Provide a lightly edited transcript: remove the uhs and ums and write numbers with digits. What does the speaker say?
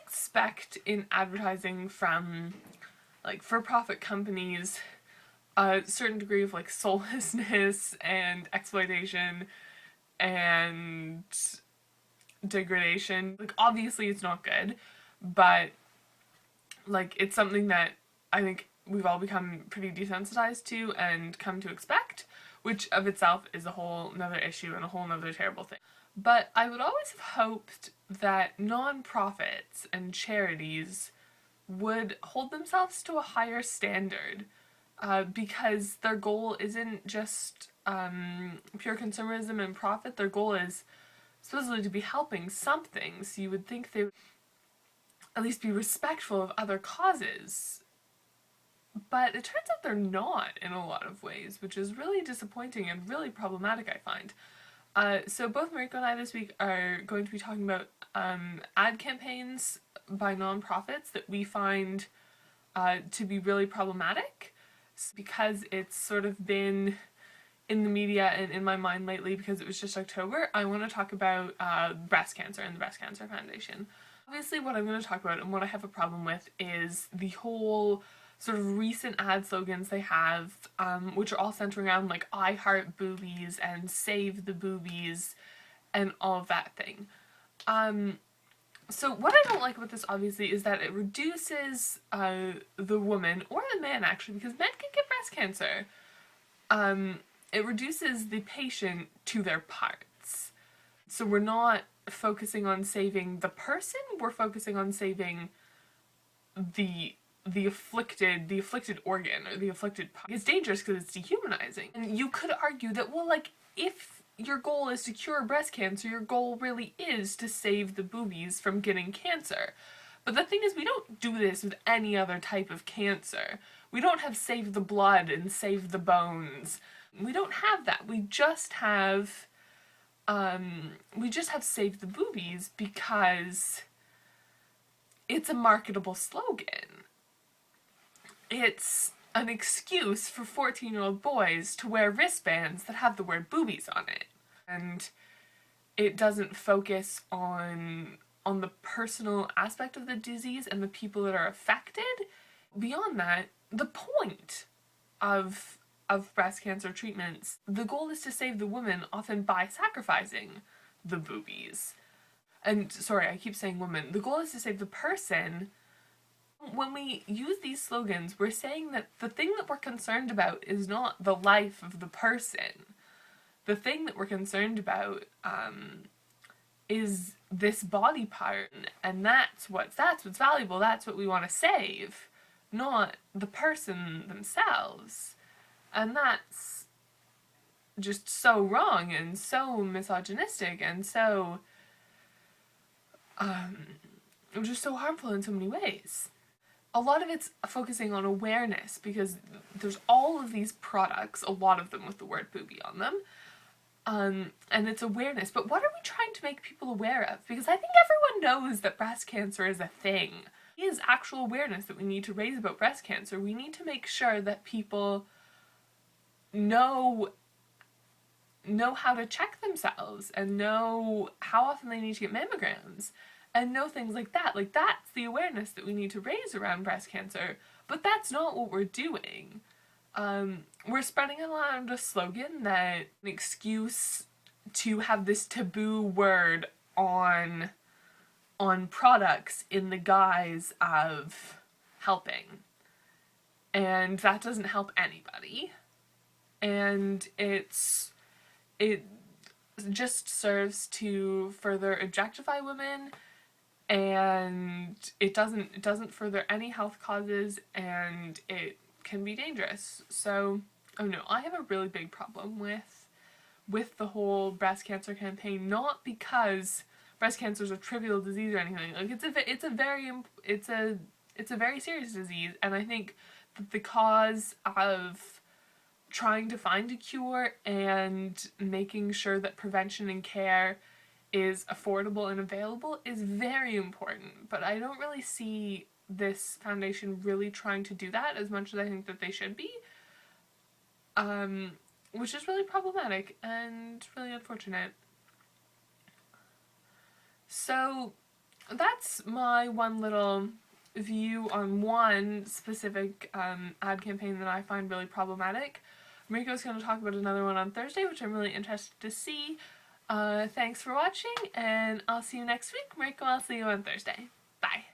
expect in advertising from like for-profit companies a certain degree of like soullessness and exploitation and degradation. Like obviously it's not good, but like it's something that I think we've all become pretty desensitized to and come to expect, which of itself is a whole nother issue and a whole nother terrible thing. But I would always have hoped that non-profits and charities would hold themselves to a higher standard, because their goal isn't just pure consumerism and profit. Their goal is supposedly to be helping something, so you would think they would at least be respectful of other causes. But it turns out they're not in a lot of ways, which is really disappointing and really problematic, I find. So both Mariko and I this week are going to be talking about ad campaigns by nonprofits that we find to be really problematic, because it's sort of been in the media and in my mind lately because it was just October. I want to talk about breast cancer and the Breast Cancer Foundation. Obviously what I'm going to talk about and what I have a problem with is the whole sort of recent ad slogans they have, which are all centered around like I heart boobies and save the boobies and all of that thing. So what I don't like about this obviously is that it reduces the woman, or the man actually, because men can get breast cancer. It reduces the patient to their parts. So we're not focusing on saving the person, we're focusing on saving the afflicted organ or the afflicted part. It's dangerous because it's dehumanizing. And you could argue that, well, like, if your goal is to cure breast cancer, your goal really is to save the boobies from getting cancer. But the thing is, we don't do this with any other type of cancer. We don't have save the blood and save the bones. We don't have that. We just have save the boobies because it's a marketable slogan. It's an excuse for 14-year-old boys to wear wristbands that have the word boobies on it. And it doesn't focus on the personal aspect of the disease and the people that are affected. Beyond that, the point of breast cancer treatments, the goal is to save the woman, often by sacrificing the boobies. And sorry, I keep saying woman. The goal is to save the person. When we use these slogans, we're saying that the thing that we're concerned about is not the life of the person. The thing that we're concerned about is this body part, and that's what's valuable, that's what we want to save, not the person themselves. And that's just so wrong and so misogynistic and so just so harmful in so many ways. A lot of it's focusing on awareness, because there's all of these products, a lot of them with the word boobie on them, and it's awareness. But what are we trying to make people aware of? Because I think everyone knows that breast cancer is a thing. It is actual awareness that we need to raise about breast cancer. We need to make sure that people know how to check themselves and know how often they need to get mammograms and know things like that. Like, that's the awareness that we need to raise around breast cancer, but that's not what we're doing. We're spreading around a slogan that an excuse to have this taboo word on products in the guise of helping. And that doesn't help anybody. And it just serves to further objectify women, and it doesn't further any health causes, and it can be dangerous. So, oh no, I have a really big problem with the whole breast cancer campaign, not because breast cancer is a trivial disease or anything. Like, it's a very serious disease, and I think that the cause of trying to find a cure and making sure that prevention and care is affordable and available is very important, but I don't really see this foundation really trying to do that as much as I think that they should be, which is really problematic and really unfortunate. So that's my one little view on one specific ad campaign that I find really problematic. Mariko's going to talk about another one on Thursday, which I'm really interested to see. Thanks for watching, and I'll see you next week. Mariko, I'll see you on Thursday. Bye.